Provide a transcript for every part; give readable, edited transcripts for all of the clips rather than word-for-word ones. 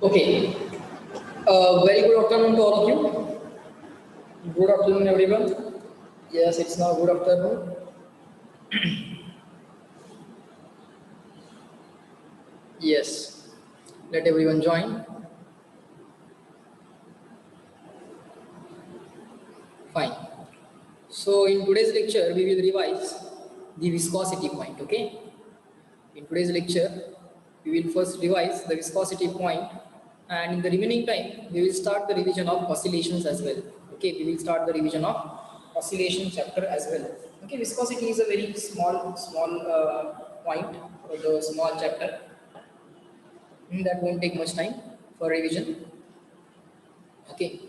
Okay. Very good afternoon to all of you. Good afternoon, everyone. Yes, it's now good afternoon. Yes. Let everyone join. Fine. So, in today's lecture, we will revise the viscosity point. Okay. In today's lecture, we will first revise the viscosity point, and in the remaining time, we will start the revision of oscillations as well. Okay, we will start the revision of oscillation chapter as well. Okay, viscosity is a very small point for the small chapter. That won't take much time for revision. Okay,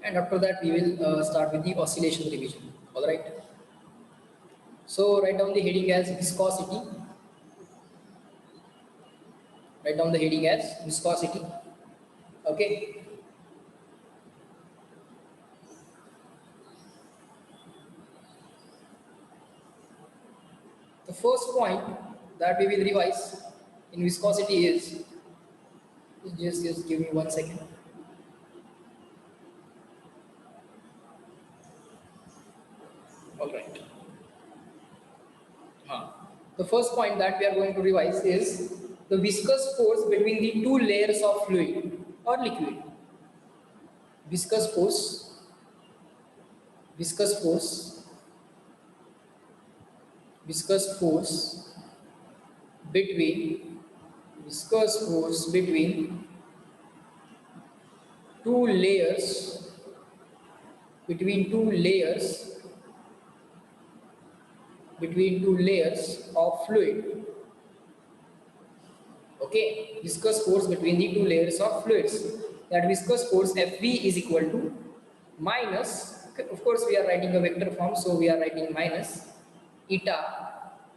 and after that, we will start with the oscillation revision. All right. So write down the heading as viscosity. Write down the heading as viscosity. Okay. The first point that we will revise in viscosity is just give me 1 second. All right. The first point that we are going to revise is the viscous force between the two layers of fluid or liquid. Viscous force, viscous force, viscous force between viscous force between two layers between two layers of fluid. Okay, viscous force between the two layers of fluids. That viscous force Fv is equal to minus, of course we are writing a vector form, so we are writing minus eta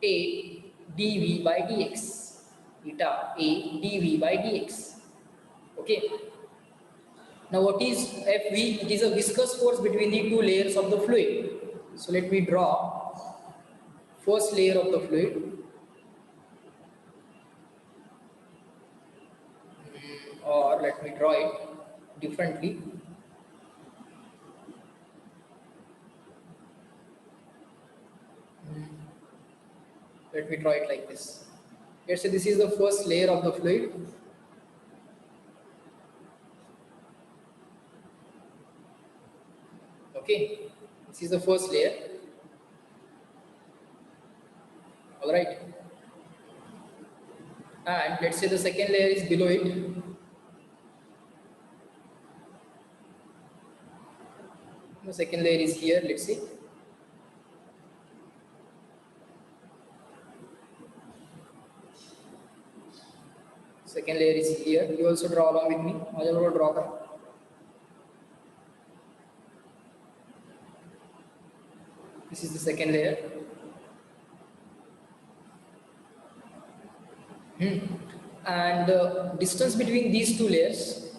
A dV by dx. Eta A dV by dx. Okay. Now what is Fv? It is a viscous force between the two layers of the fluid. So let me draw first layer of the fluid, or let me draw it differently. Let me draw it like this. Let's say this is the first layer of the fluid. Okay, this is the first layer. All right. And let's say the second layer is below it. The second layer is here, let's see. Second layer is here. You also draw along with me. I'll draw. This is the second layer. And the distance between these two layers,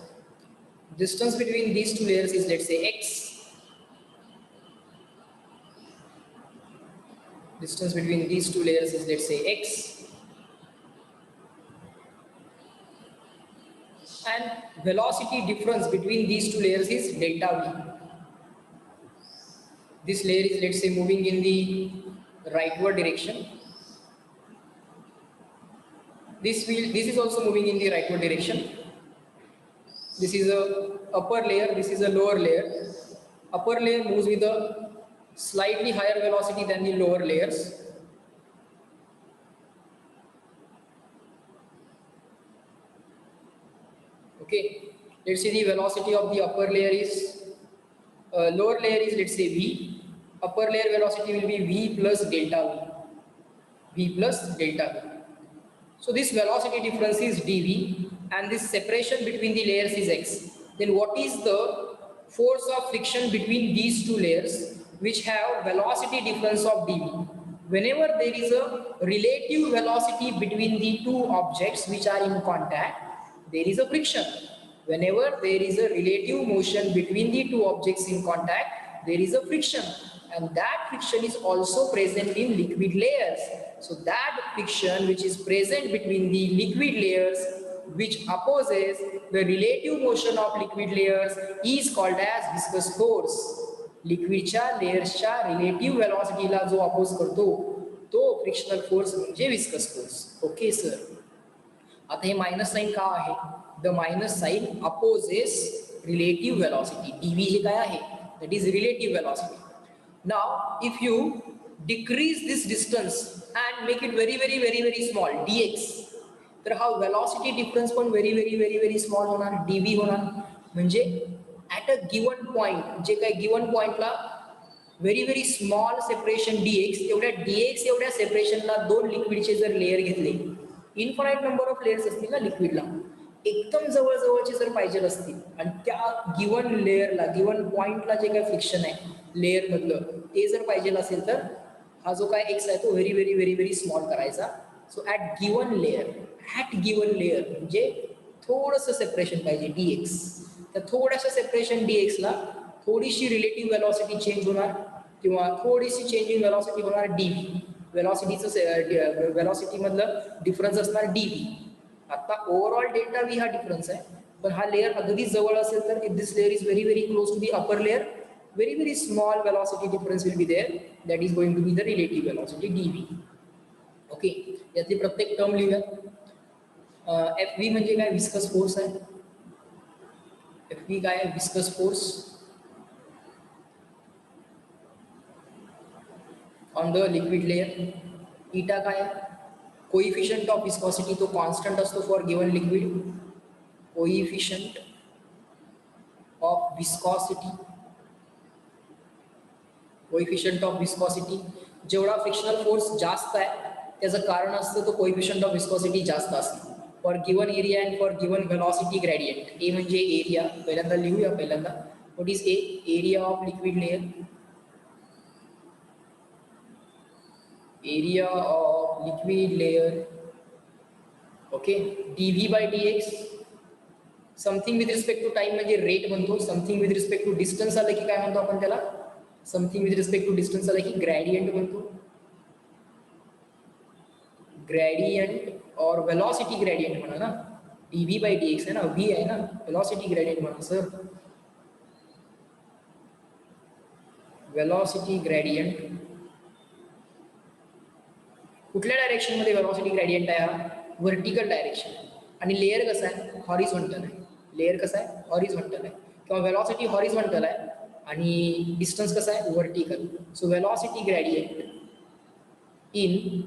is, let's say, x. Distance between these two layers is, let's say, x. And velocity difference between these two layers is delta v. This layer is, let's say, moving in the rightward direction. This is also moving in the rightward direction. This is a upper layer, this is a lower layer. Upper layer moves with a slightly higher velocity than the lower layers. Okay, let's say the velocity of the upper layer is, lower layer is, let's say, v. Upper layer velocity will be v plus delta v. V plus delta v. So this velocity difference is dv, and this separation between the layers is x. Then what is the force of friction between these two layers which have velocity difference of dv? Whenever there is a relative velocity between the two objects which are in contact, there is a friction. Whenever there is a relative motion between the two objects in contact, there is a friction. And that friction is also present in liquid layers. So that friction which is present between the liquid layers which opposes the relative motion of liquid layers is called as viscous force. लिक्विडच्या लेयर्सच्या relative व्हेलॉसिटीला जो oppose करतो तो frictional force म्हणजे viscous force. Okay sir. आता हे minus sign का आहे? The minus sign opposes relative velocity. dv हे काय आहे? That is relative velocity. Now if you decrease this distance and make it very small, dx, तर हा velocity difference पण very small होणार, dv होणार. म्हणजे at a given point, जे काही given point ला very small separation dx, एवढ्या dx एवढ्या सेपरेशनला दोन लिक्विडचे जर लेयर घेतले, इन्फानाइट नंबर ऑफ लेयर्स असतील ना लिक्विडला, एकदम जवळचे जर पाहिजे असतील आणि त्या गिवन लेयरला, गिवन पॉइंटला जे काही फ्रिक्शन आहे लेयर मधलं ते जर पाहिजे असेल तर हा जो काय एक्स आहे तो व्हेरी स्मॉल करायचा. सो ॲट गिवन लेअर म्हणजे थोडंसं सेपरेशन पाहिजे dx. तर थोड्याशा सेपरेशन dx ला थोडीशी रिलेटिव्ह व्हेलॉसिटी चेंज होणार किंवा थोडीशी चेंज इन व्हेलॉसिटी होणार dv. व्हेलॉसिटी मधलं डिफरन्स असणार dv. आता ओव्हरऑल डेल्टा v हा डिफरन्स आहे, पण हा लेअर अगदी जवळ असेल तर if this layer is very close to the upper layer, very small velocity difference will be there, that is going to be the relative velocity dv. Okay, यातली प्रत्येक टर्म लिहूया. fv म्हणजे काय? विस्कस फोर्स आहे. fv काय आहे? Viscous force on the liquid layer. इटा काय आहे? कोइफिशियंट ऑफ विस्कॉसिटी, तो कॉन्स्टंट असतो for given liquid. Coefficient of viscosity, coefficient of viscosity, जेवढा फ्रिक्शनल फोर्स जास्त आहे त्याचं कारण असतं तो कोइफिशियंट ऑफ विस्कॉसिटी जास्त असतं for given area and for given velocity gradient. A म्हणजे एरिया, पहिल्यांदा लिहूया. What is A? Area of liquid layer. Area of liquid layer. Okay, dv by dx. Something with respect to time म्हणजे rate म्हणतो. Something with respect to distance आलं की काय म्हणतो आपण त्याला? Something with respect to distance आलं की ग्रेडियंट म्हणतो. ग्रेडियंट और वेलोसिटी ग्रेडियंट म्हणा ना, dv बाय dx आहे ना, v आहे ना, वेलोसिटी ग्रेडियंट म्हणा सर. वेलोसिटी ग्रेडियंट कुठल्या डायरेक्शन मध्ये वेलोसिटी ग्रेडियंट आहे? हा व्हर्टिकल डायरेक्शन. आणि लेयर कसा आहे? हॉरिझॉन्टल आहे. लेयर कसा आहे? हॉरिझॉन्टल आहे. किंवा वेलोसिटी हॉरिझॉन्टल आहे आणि डिस्टन्स कसा आहे? Vertical. So velocity gradient in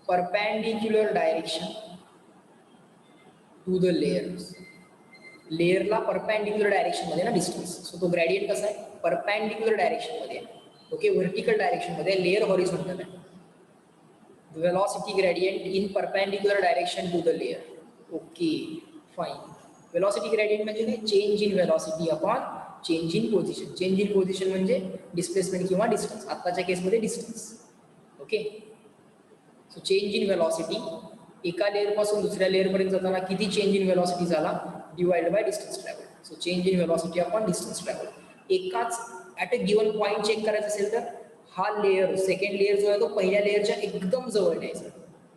perpendicular direction to the layers. लेयरला परपेंडिक्युलर डायरेक्शन मध्ये ना डिस्टन्स, सो तो ग्रेडियंट कसा आहे? परपेंडिक्युलर डायरेक्शन मध्ये. ओके, व्हर्टिकल डायरेक्शन मध्ये, लेयर हॉरिझॉन्टल आहे. Velocity gradient in perpendicular direction to the layer. Okay fine. Velocity gradient म्हणजे काय? Change in velocity upon change in position. Change in position म्हणजे displacement किंवा distance, आताच्या केसमध्ये distance. Okay, so change in velocity एका layer पासून दुसऱ्या layer पर्यंत जाताना किती चेंज इन वेलोसिटी झाला divided by distance travel. So change in velocity upon distance travel. एकाच at a given point check करायचं असेल तर हा लेयर, सेकंड लेयर जो आहे तो पहिल्या लेयरच्या एकदम जवळ न्यायचा.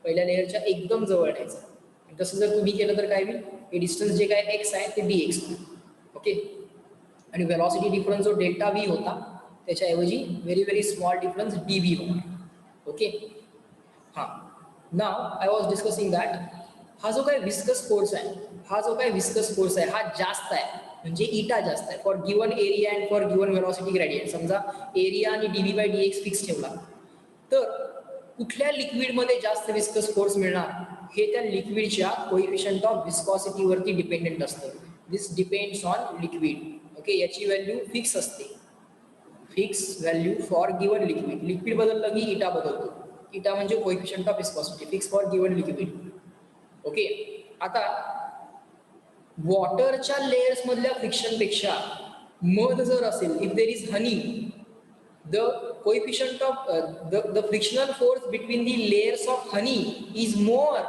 पहिल्या लेयरच्या एकदम जवळ न्यायचा. तसं जर तुम्ही केलं तर काय होईल? हे डिस्टन्स जे काय एक्स आहे ते dx. ओके, आणि वेलोसिटी डिफरन्स जो डेल्टा v होता त्याच्याऐवजी व्हेरी स्मॉल डिफरन्स dv होणार. ओके, हां. नाव आय वॉज डिस्कसिंग दॅट हा जो काय विस्कस फोर्स आहे, हा जास्त आहे म्हणजे इटा जास्त आहे for given area and for given velocity gradient. समजा एरिया आणि dv बाय dx फिक्स ठेवला तर कुठल्या लिक्विडमध्ये जास्त विस्कस फोर्स मिळणार हे त्या लिक्विडच्या कोइफिशियंट ऑफ विस्कॉसिटी वरती डिपेंडेंट असतं. दिस डिपेंड्स ऑन लिक्विड. ओके, याची व्हॅल्यू फिक्स असते. Fix value for given liquid. Liquid बदललं की इटा बदलतो. इटा म्हणजे coefficient of viscosity fix for given liquid. Okay, आता वॉटरच्या लेयर्स मधल्या फ्रिक्शन पेक्षा मध जर असेल, if there is honey, the coefficient of the frictional force between the layers of honey is more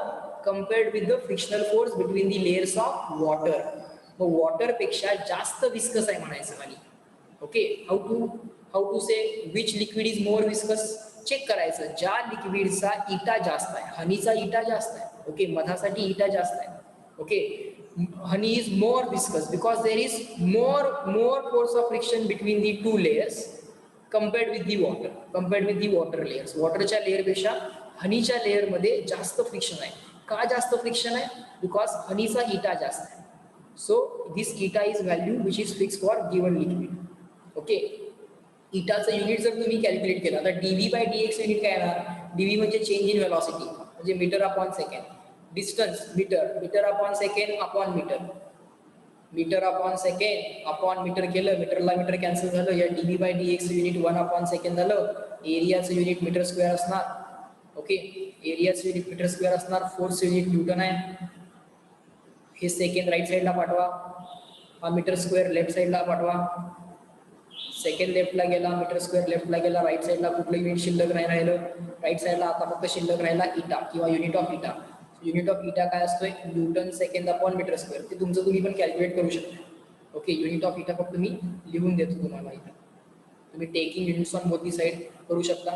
compared with the frictional force between the layers of water. मग water पेक्षा जास्त viscous आहे म्हणायचं honey. Okay, how to say which liquid is more viscous? Check करायचं ज्या लिक्विडचा इटा जास्त आहे, हनीचा इटा जास्त आहे. ओके, मधासाठी इटा जास्त आहे. Okay, honey is more viscous because there is more force of friction between the two layers compared with the water layers. वॉटरच्या लेअर पेक्षा हनीच्या लेअर मध्ये जास्त फ्रिक्शन आहे. का जास्त फ्रिक्शन आहे? बिकॉज हनीचा इटा जास्त आहे. So this eta is value which is fix for given liquid. Okay, इटाचं युनिट जर तुम्ही कॅल्क्युलेट केलं तर डीव्ही बाय डीएक्स युनिट काय येणार? डीव्ही म्हणजे चेंज इन वेलॉसिटी, म्हणजे metre upon second. Distance metre upon second upon metre upon second upon metre केलं, मीटरला मीटर कॅन्सल झालं. या DV by DX unit 1 upon second झालं. एरियाचं युनिट मीटर स्क्वेअर असणार. ओके, एरियाचं युनिट मीटर स्क्वेअर असणार. फोर्स युनिट न्यूटन आहे. हे सेकंड राईट साईडला पाठवा, हा मीटर स्क्वेअर लेफ्ट साईडला पाठवा. सेकंड लेफ्टला गेला, मीटर स्क्वेअर लेफ्टला गेला. राईट साईडला कुठलं युनिट शिल्लक नाही राहिलं. राईट साईडला आता फक्त शिल्लक राहिला इटा किंवा unit of eta. Unit of eta काय असतोय? Newton second upon metre square. ते तुमचं तुम्ही पण कॅल्क्युलेट करू शकता. ओके, युनिट ऑफ इटा फक्त मी लिहून देतो तुम्हाला इथं. तुम्ही taking units on both the side करू शकता.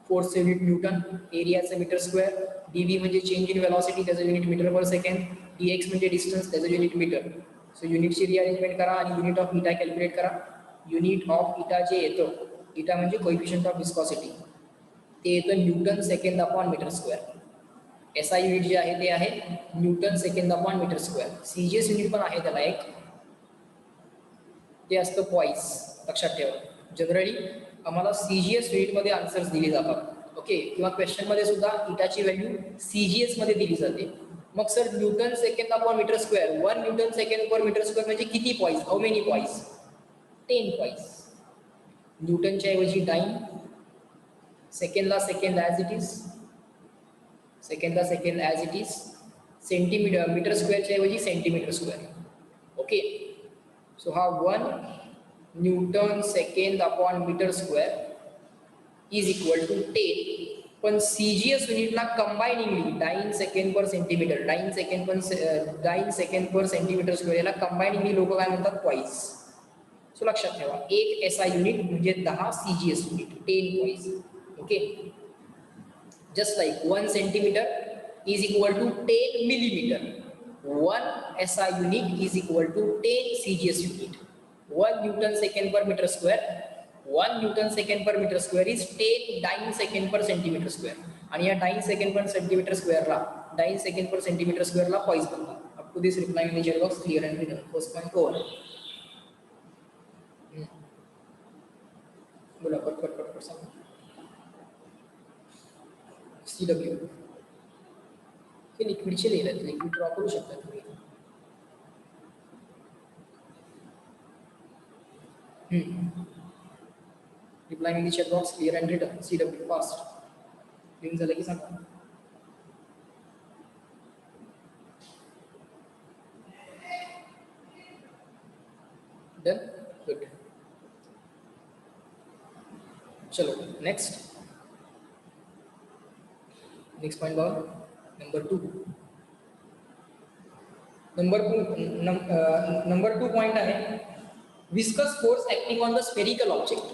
फोर्स युनिट न्यूटन, एरियाचं मीटर स्क्वेअर, डीव्ही म्हणजे चेंज इन वेलॉसिटी, त्याचं unit metre per second, dx म्हणजे डिस्टन्स, त्याचं युनिट मीटर. सो युनिटची रिअरेंजमेंट करा आणि युनिट ऑफ इटा कॅल्क्युलेट करा. युनिट ऑफ इटा जे येतं, इटा म्हणजे कोएफिशियंट ऑफ विस्कॉसिटी, ते येतं newton second upon metre square. SI unit जे आहे ते आहे newton second upon metre square. CGS unit पण आहे त्याला एक, ते असतं पॉईस. लक्षात ठेवा, जनरली आम्हाला सीजीएस युनिटमध्ये आन्सर्स दिले जातात. ओके, किंवा क्वेश्चनमध्ये सुद्धा इटाची व्हॅल्यू सीजीएस मध्ये दिली जाते. मग sir newton second upon metre square, 1 newton second per metre square म्हणजे किती पॉईस? How many पॉईस? 10 पॉईस. न्यूटनच्या ऐवजी डाईन, सेकंडला सेकंड ॲज इट इज, सेकंडला second as it is, centimetre metre स्क्वेअरच्या ऐवजी सेंटीमीटर स्क्वेअर. ओके, सो हा 1 newton second upon metre square is equal to 10. पण सीजीएस युनिटला combiningly dyne second per centimetre, dyne second per centimetre square, याला combiningly लोक काय म्हणतात? पॉईस. सो लक्षात ठेवा, एक एसआय युनिट म्हणजे 10 CGS unit, 10 poise. Okay, just like 1 centimeter is equal to 10 millimeter. 1 SI unit is equal to 10 CGS unit. 1 Newton second per meter square. 1 Newton second per meter square is 10 dyne second per centimeter square. आणि या dyne second per centimeter square ला, dyne second per centimeter square ला पॉईस बनतात. Up to this reply in the chat box, clear and written. First point over. बोला पट सांगा. CW हे लिक्विडचे लिहिलं, लिक्विड ड्रॉ करू शकता तुम्ही. Reply in the chat box, clear and written. CW fast link झालं की सांगा. Done, good. चलो नेक्स्ट पॉइंट बघा. नंबर 2 पॉइंट आहे viscous force acting on the spherical object.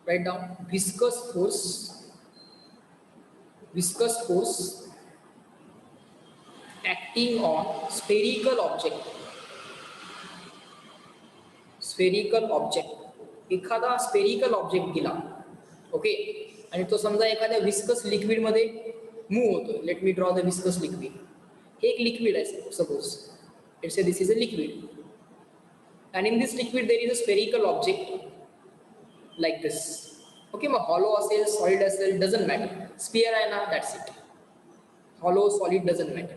Right down. Viscous force acting on spherical object. एखादा spherical object दिला, okay, आणि तो समजा एखाद्या विस्कस लिक्विड मध्ये मूव्ह होतोय. Let me draw the viscous liquid. हे एक लिक्विड आहे, suppose it's A this is a liquid, and in this liquid there is a spherical object like this. Okay, मग hollow असेल, solid असेल, doesn't matter. Sphere आहे ना, that's it. Hollow, solid doesn't matter.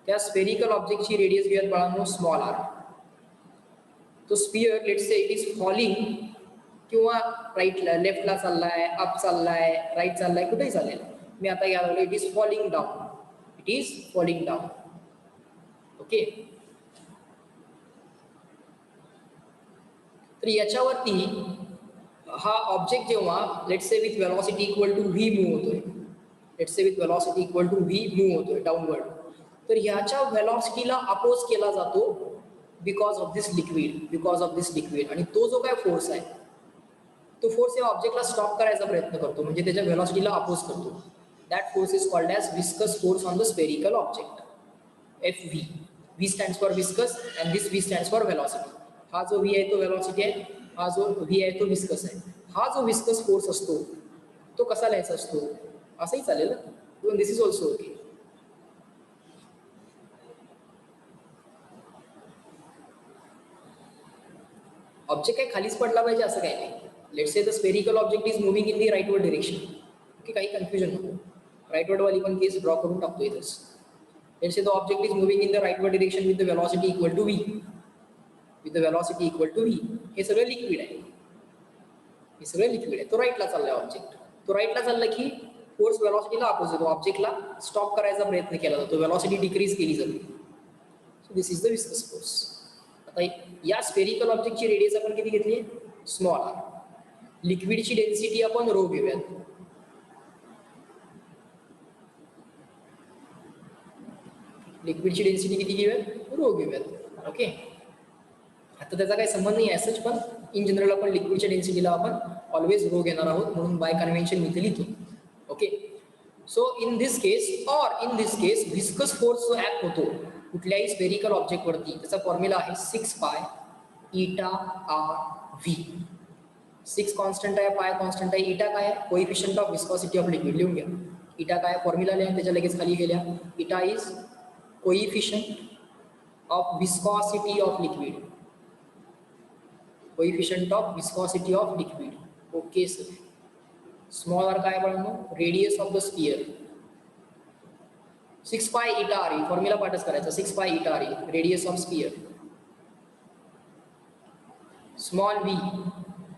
त्या spherical object ची radius घेऊयात बाळांनो small r. तो sphere let's say it is falling, किंवा राईटला लेफ्टला चाललाय, अप चाललाय, राईट चाललाय, कुठेही चालेल. मी आता घ्यायला लागलो, it is falling down. Okay, तर याच्यावरती हा ऑब्जेक्ट जेव्हा let's say with velocity equal to V move होतोय, डाऊनवर्ड, तर ह्याच्या वेलॉसिटीला अपोज केला जातो बिकॉज ऑफ दिस लिक्विड. आणि तो जो काय फोर्स आहे, तो फोर्स या ऑब्जेक्टला स्टॉप करायचा प्रयत्न करतो, म्हणजे त्याच्या वेलॉसिटीला अपोज करतो. That force is called as viscous force on the spherical object. FV. V stands for viscous and this V stands for velocity. हा जो V आहे तो velocity आहे, हा जो V आहे तो viscous आहे. हा जो viscous force असतो तो कसा लिहायचा असतो? असंही चालेल ना. Even this is also okay. Object काय खालीच पडला पाहिजे असं काही नाही. Let's say the spherical object is moving in the rightward direction. Okay, काही कन्फ्युजन नको. राईटवर्ड वाली पण केस ड्रॉ करून टाकतो इथंच. Let's say the object is moving in the rightward direction with the velocity equal to V. With the velocity equal to V. हे सगळं liquid आहे. हे सगळं लिक्विड आहे. तो राईटला चाललाय ऑब्जेक्ट. तो राईटला चालला की फोर्स वेलॉसिटीला अपोजिट ऑब्जेक्टला स्टॉप करायचा प्रयत्न केला जातो. वेलॉसिटी डिक्रीज केली जाते. So this is the viscous force. आता या स्पेरिकल ऑब्जेक्टची रेडियस आपण किती घेतली? Small R. लिक्विडची डेन्सिटी आपण रो घेऊयात. लिक्विडची डेन्सिटी किती घेऊयात? रो घेऊयात. ओके, आता त्याचा काही संबंध नाही असंच, पण इन जनरल आपण लिक्विडच्या डेन्सिटीला आपण ऑलवेज रो घेणार आहोत, म्हणून बाय कन्व्हेन्शन मी इथे लिहितो. Okay, so in this case viscous force जो ऍक्ट होतो कुठल्याही स्पेरिकल ऑब्जेक्टवरती त्याचा फॉर्म्युला आहे 6 pi eta R V. 6 constant आहे, पाय कॉन्स्टंट आहे, इटा काय आहे? Coefficient of viscosity of liquid. लिहून घ्या. इटा काय? फॉर्म्युला लिहा, त्याच्या लगेच खाली गेल्या. Eta is coefficient of viscosity of liquid. Coefficient of viscosity of liquid. Okay sir. Small R काय म्हणून? Radius of the sphere. 6 pi eta R. Formula पाठच करायचा. 6 pi eta R radius of sphere. Small V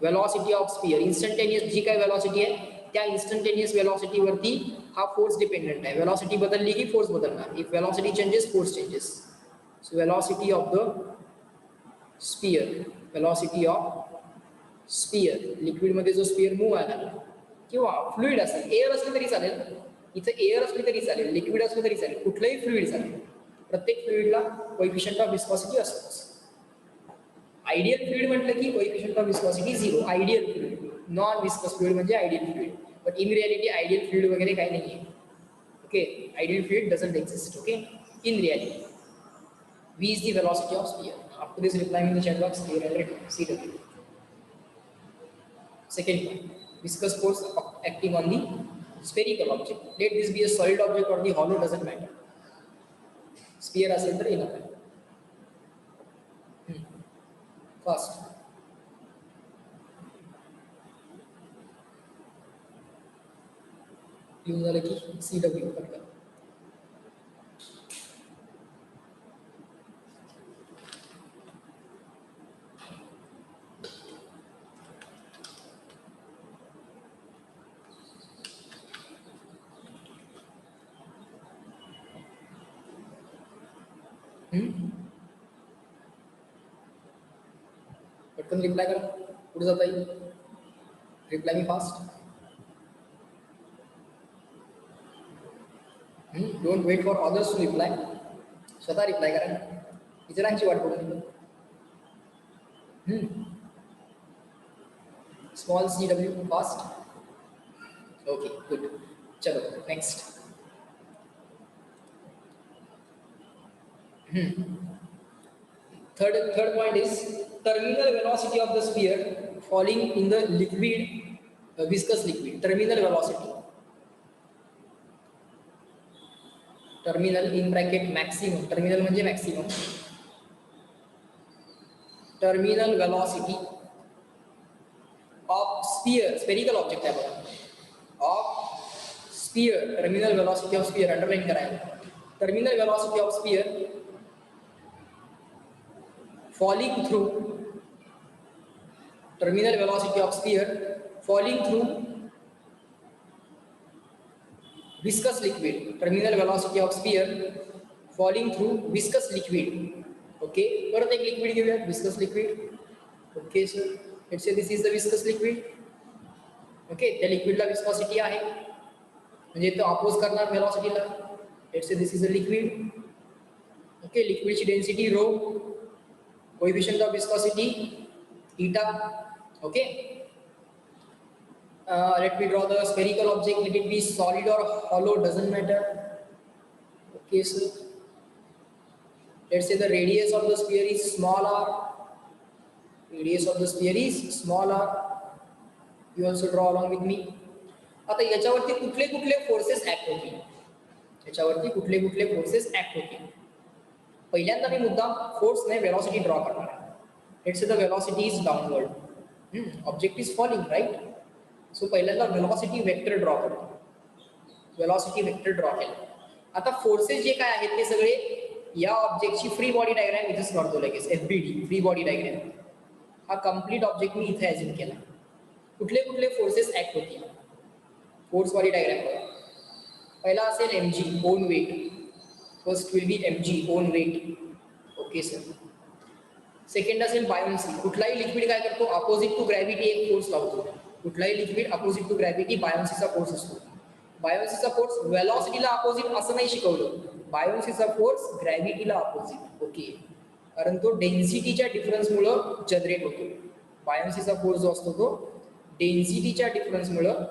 velocity of sphere. Instantaneous जी काय velocity आहे त्या instantaneous velocity वरती हा फोर्स डिपेंडेंट आहे. वेलॉसिटी बदलली की फोर्स बदलणार. If velocity changes force changes. So velocity of the sphere. Velocity of sphere. Liquid मध्ये जो स्फियर मूव्ह आहे किंवा फ्लुइड असेल, एअर असलं तरी चालेल, इथं एअर असली तरी चालेल, लिक्विड असलं तरी चालेल, कुठलंही फ्लुइड चालेल. प्रत्येक फ्लुइडला कोइफिशियंट ऑफ विस्कॉसिटी असतोच. आयडियल फ्लुइड म्हटलं की coefficient of viscosity 0. Ideal fluid. Non viscous fluid म्हणजे ideal fluid. But in reality ideal fluid वगैरे काही नाही आहे. Okay, ideal fluid doesn't exist. Okay, in reality V is the velocity of sphere. After this, reply in the chat box. 300 CW. Second point, viscous force acting on the spherical object. Let this be a solid object or the hollow, doesn't matter. Sphere असेल तर enough. Fast. लिहून झालं की CW पटकन. पटकन reply करा. पुढे जाता येईल. Reply me fast. Don't wait for others to reply. स्वतः रिप्लाय करा. इतरांची वाट बघून. Small CW fast. Okay, good. चलो next. Third point is terminal velocity of the sphere falling in the liquid, viscous liquid. Terminal velocity. Terminal in bracket maximum. Terminal म्हणजे maximum. Terminal velocity of sphere, spherical object आहे बघा. Of sphere, terminal velocity of sphere underline करायला. Terminal velocity of sphere falling through, terminal velocity of sphere falling through viscous liquid. Terminal velocity of sphere falling through viscous liquid. Okay, परत एक liquid घेऊया. viscous liquid. Okay sir, let's say this is the viscous liquid. Okay, त्या लिक्विडला viscosity आहे म्हणजे तो oppose करणार वेलॉसिटीला. let's say this is a liquid. Okay, लिक्विडची density rho, coefficient of viscosity eta. Okay, let me draw the spherical object. Let it be solid or hollow, doesn't matter. Okay sir, Let's say the radius of the sphere is small r. Radius of the sphere is small r. You also draw along with me. आता याच्यावरती कुठले कुठले forces act होतील, याच्यावरती कुठले कुठले forces act होतील. पहिल्यांदा मी मुद्दाम फोर्स ने वेलॉसिटी ड्रॉ करणार आहे. Let's say the velocity is downward, object is falling, right. So पहिल्यांदा वेलॉसिटी वेक्टर ड्रॉ करतो. वेलॉसिटी वेक्टर ड्रॉ केलं. आता फोर्सेस जे काय आहेत ते सगळे या ऑब्जेक्टची फ्री बॉडी डायग्राम इथेच काढतो लगेच. FBD फ्री बॉडी डायग्राम हा कम्प्लीट ऑब्जेक्ट मी इथे ॲझ्युम केला. कुठले कुठले फोर्सेस ऍक्ट होतील फोर्स बॉडी डायग्राम. पहिला असेल mg own weight. First will be mg own weight. Okay sir. Second असेल बायोन्सी. कुठलाही लिक्विड काय करतो, अपोजिट टू ग्रॅव्हिटी एक फोर्स लावतो. कुठलाही लिक्विड अपोजिट टू ग्रॅव्हिटी बायोन्सीचा फोर्स असतो. बायोन्सीचा फोर्स वेलॉसिटीला अपोजिट असं नाही शिकवलं. बायोन्सीचा फोर्स ग्रॅव्हिटीला अपोजिट. ओके. कारण तो डेन्सिटीच्या डिफरन्समुळं जनरेट होतो. बायोन्सीचा फोर्स जो असतो तो डेन्सिटीच्या डिफरन्समुळं.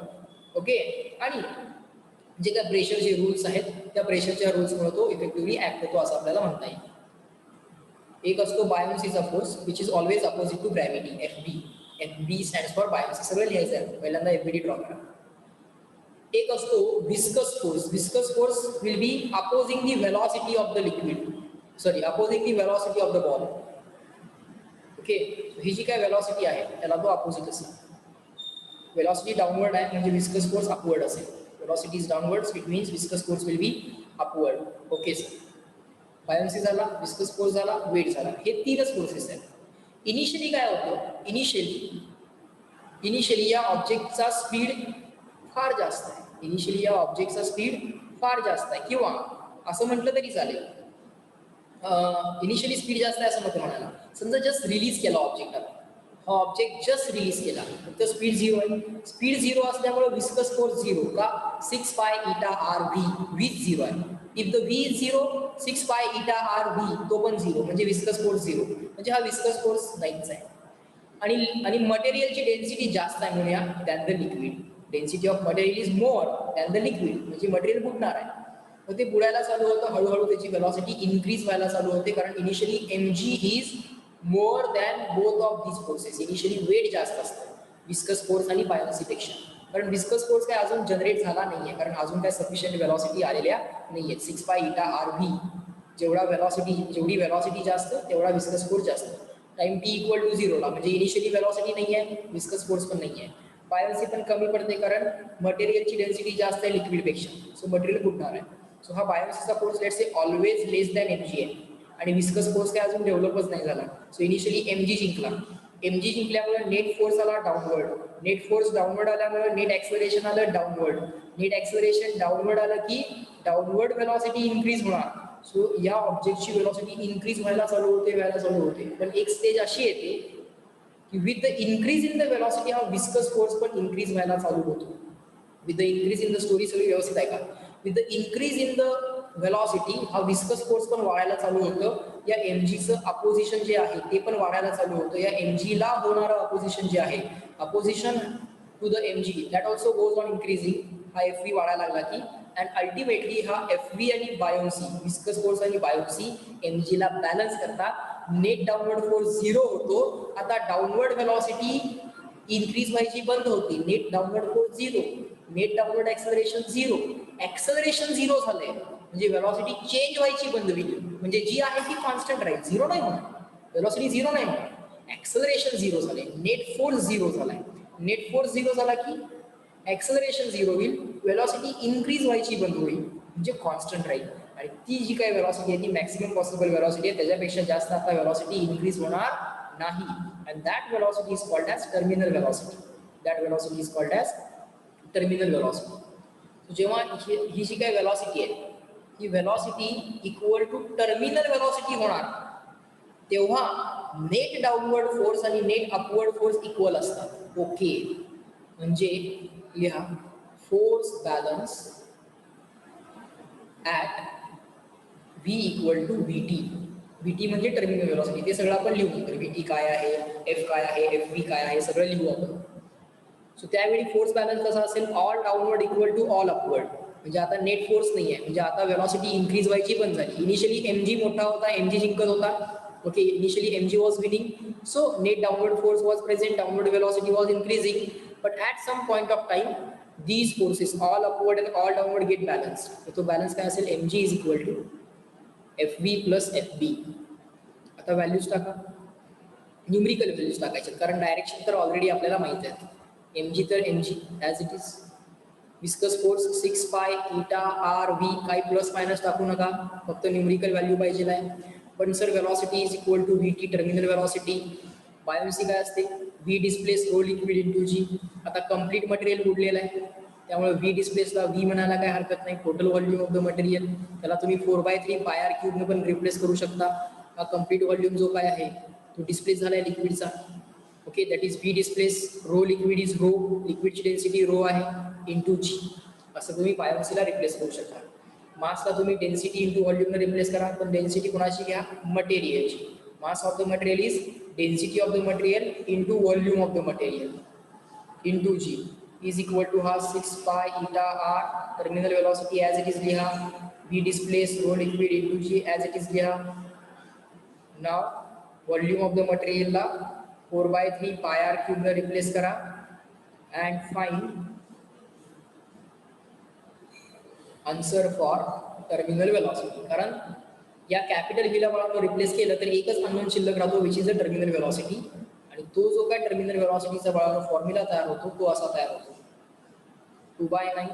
ओके. आणि जे काय प्रेशरचे रूल्स आहेत त्या प्रेशरच्या रूल्समुळे तो इफेक्टिव्हली ऍक्ट होतो असं आपल्याला म्हणता येईल. एक असतो बायोन्सीचा force which is always opposite to gravity. FB stands for buoyancy. सगळं लिहायचं आहे. पहिल्यांदा FBD ड्रॉ करा. एक असतो viscous force. Viscous force will be opposing the velocity of the liquid, sorry opposing the velocity of the ball. Okay. ही जी काय वेलॉसिटी आहे त्याला तो अपोजिट असेल. वेलॉसिटी डाउनवर्ड आहे म्हणजे विस्कस फोर्स अपवर्ड असेल. Velocity is downwards it means viscous force will be upward. Okay sir. Buoyancy झाला, विस्कस फोर्स झाला, वेट झाला. हे तीनच फोर्सेस आहेत. इनिशियली काय होतं, इनिशियली या ऑब्जेक्टचा स्पीड फार जास्त आहे. इनिशियली या ऑब्जेक्टचा स्पीड फार जास्त आहे किंवा असं म्हटलं तरी चालेल इनिशियली स्पीड जास्त आहे असं नको म्हणायला. समजा जस्ट रिलीज केला ऑब्जेक्टाला, हा ऑब्जेक्ट जस्ट रिलीज केला तर स्पीड 0 आहे. स्पीड 0 असल्यामुळे विस्कस फोर्स 0 का 6 पाय इटा आर व्ही 0 आहे. If the V is 0 6 pi eta R V तो पण 0 म्हणजे विस्कस फोर्स 0 म्हणजे हा विस्कस फोर्स नाहीच आहे. आणि मटेरियलची डेन्सिटी जास्त आहे म्हणूया than the liquid. Density of material is more than the liquid म्हणजे मटेरियल बुडणार आहे. मग ते बुडायला चालू होतं, हळूहळू त्याची वेलॉसिटी इन्क्रीज व्हायला चालू होते कारण initially mg is more than both of these forces. Initially weight जास्त असतं विस्कस फोर्स आणि बायोन्सीपेक्षा. कारण विस्कस फोर्स काय अजून जनरेट झाला नाहीये कारण अजून काय सफिशियंट वेलॉसिटी आलेल्या नाहीये. 6 पाय इटा आर व्ही जेवढी वेलॉसिटी जास्त तेवढा विस्कस फोर्स जास्त. टाइम t इक्वल टू 0 ला म्हणजे इनिशियली वेलॉसिटी नाही आहे, विस्कस फोर्स पण नाही आहे. बायोन्सी पण कमी पडते कारण मटेरियलची डेन्सिटी जास्त आहे लिक्विडपेक्षा. सो मटेरियल बुडणार आहे. सो हा बायोन्सीचा force let's say always less than mg आहे आणि विस्कस फोर्स काय अजून डेव्हलपच नाही झाला. सो इनिशियली mg जिंकला. mg जिंकल्यामुळे नेट फोर्स आला डाऊनवर्ड. नेट फोर्स डाऊनवर्ड आल्यामुळे नेट ऍक्सेलरेशन आलं डाऊनवर्ड. नेट ऍक्सेलरेशन डाऊनवर्ड आलं की डाऊनवर्ड वेलॉसिटी इन्क्रीज होणार. सो या ऑब्जेक्टची वेलॉसिटी इन्क्रीज व्हायला चालू होते. पण एक स्टेज अशी येते की with the increase in the velocity हा विस्कस फोर्स पण इन्क्रीज व्हायला चालू होतो. With the increase in the story सगळी व्यवस्थित आहे का. With the increase in the velocity हा विस्कस फोर्स पण वाढायला चालू होतं. या mgचं अपोजिशन जे आहे ते पण वाढायला चालू होतं. या mg ला होणारं अपोजिशन जे आहे opposition to the mg that also goes on increasing. हा FV वाढायला लागला की अँड अल्टिमेटली हा FV आणि बायोन्सी विस्कस फोर्स आणि बायोन्सी mg ला बॅलन्स करतात. नेट डाऊनवर्ड फोर्स 0 होतो. आता डाऊनवर्ड वेलॉसिटी इन्क्रीज व्हायची बंद होती. Net downward force 0, net downward acceleration 0. Acceleration 0 झालंय म्हणजे वेलॉसिटी चेंज व्हायची बंद होईल. म्हणजे जी आहे ती कॉन्स्टंट राहील, 0 नाही होणार. वेलॉसिटी 0 नाही होणार. ऍक्सेलरेशन 0 झालंय, नेट फोर्स 0 झालाय. नेट फोर्स 0 झाला की ऍक्सेलरेशन 0 होईल, वेलॉसिटी इन्क्रीज व्हायची बंद होईल म्हणजे कॉन्स्टंट राहील. आणि ती जी काही वेलॉसिटी आहे ती मॅक्सिमम पॉसिबल वेलॉसिटी आहे. त्याच्यापेक्षा जास्त आता वेलॉसिटी इन्क्रीज होणार नाही. And that velocity is called as terminal velocity. That velocity is called as terminal velocity. जेव्हा ही जी काही वेलॉसिटी आहे ही velocity equal to terminal velocity होणार तेव्हा नेट डाऊनवर्ड फोर्स आणि नेट अपवर्ड फोर्स इक्वल असतात. ओके. म्हणजे लिहा force balance at V equal to VT. VT म्हणजे टर्मिनल वेलॉसिटी. ते सगळं आपण लिहू नंतर. VT काय आहे, F काय आहे, FV काय आहे सगळं लिहू आपण. सो त्यावेळी फोर्स बॅलन्स कसा असेल, all downward equal to all upward. म्हणजे आता नेट फोर्स नाही आहे, म्हणजे आता वेलॉसिटी इन्क्रीज व्हायची पण झाली. इनिशियली mg मोठा होता, mg जिंकत होता. Okay, initially mg was winning, so net downward force was present, downward velocity was increasing, but at some point of time these forces all upward and all downward get balanced. तो balance काय असेल, mg is equal to fv plus fb. आता values टाका, numerical values टाकायचे, कारण direction तर already आपल्याला माहिती आहे. mg तर mg as it is. Viscous force 6 pi eta R V, काही प्लस मायनस टाकू नका, फक्त न्यूमरिकल व्हॅल्यू पाहिजे आहे. पण sir velocity is equal to V T, terminal velocity. Buoyancy काय असते, V displace rho liquid into G. आता कम्प्लीट मटेरियल उडलेलं आहे, त्यामुळे व्ही डिस्प्लेसला व्ही म्हणायला काय हरकत नाही, total volume of the material. त्याला तुम्ही 4/3 पाय आर क्यूबने पण रिप्लेस करू शकता. हा कम्प्लीट व्हॉल्यूम जो काय आहे तो डिस्प्लेस झाला आहे लिक्विडचा. Okay, that is V displace, rho liquid is rho, लिक्विडची डेन्सिटी रो आहे इंटू जी. असं तुम्ही बायोन्सीला रिप्लेस करू शकता. मासला तुम्ही डेन्सिटी इंटू व्हॉल्यूमने रिप्लेस करा, पण डेन्सिटी कोणाची घ्या, मटेरियलची. Mass of the material is density of the material into volume of the material into G is equal to हा 6 pi eta R. Terminal velocity as it is लिहा, V displace rho liquid into G as it is लिहा. नाव volume of the मटेरियलला 4/3 pi R क्यूबने replace करा and find answer for terminal velocity. कारण या capital व्हीला मला रिप्लेस केलं तर एकच अननोन शिल्लक राहतो, which is the terminal velocity. आणि तो जो काय टर्मिनल वेलॉसिटीचा बळावर फॉर्म्युला तयार होतो तो असा तयार होतो, 2/9.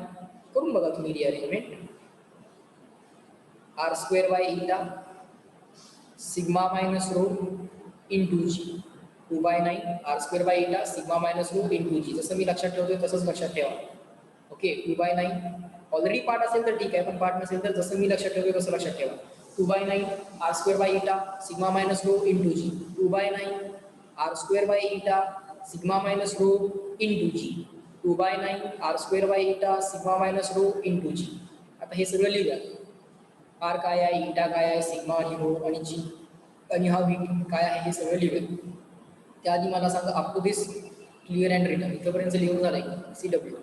करून बघा तुम्ही rearrangement. R square by eta sigma minus rho into G. 2/9 R square by eta sigma minus rho into G. जसं मी लक्षात ठेवतोय तसंच लक्षात ठेवा. ओके, 2/9 ऑलरेडी पार्ट असेल तर ठीक आहे, पण पार्ट नसेल तर जसं मी लक्षात ठेवतोय तसं लक्षात ठेवा. 2/9 R square by eta sigma minus rho into G. 2/9 R square by eta sigma minus rho into G. 2/9 R square by eta sigma minus rho into G. आता हे सगळं लिहूया. आर काय आहे, इटा काय आहे, सिग्मा आणि रो आणि जी आणि हा व्ही काय आहे हे सगळं लिहूया. त्याआधी मला सांगा, up to this clear and written इथपर्यंत लिहून झालं आहे सी डब्ल्यू.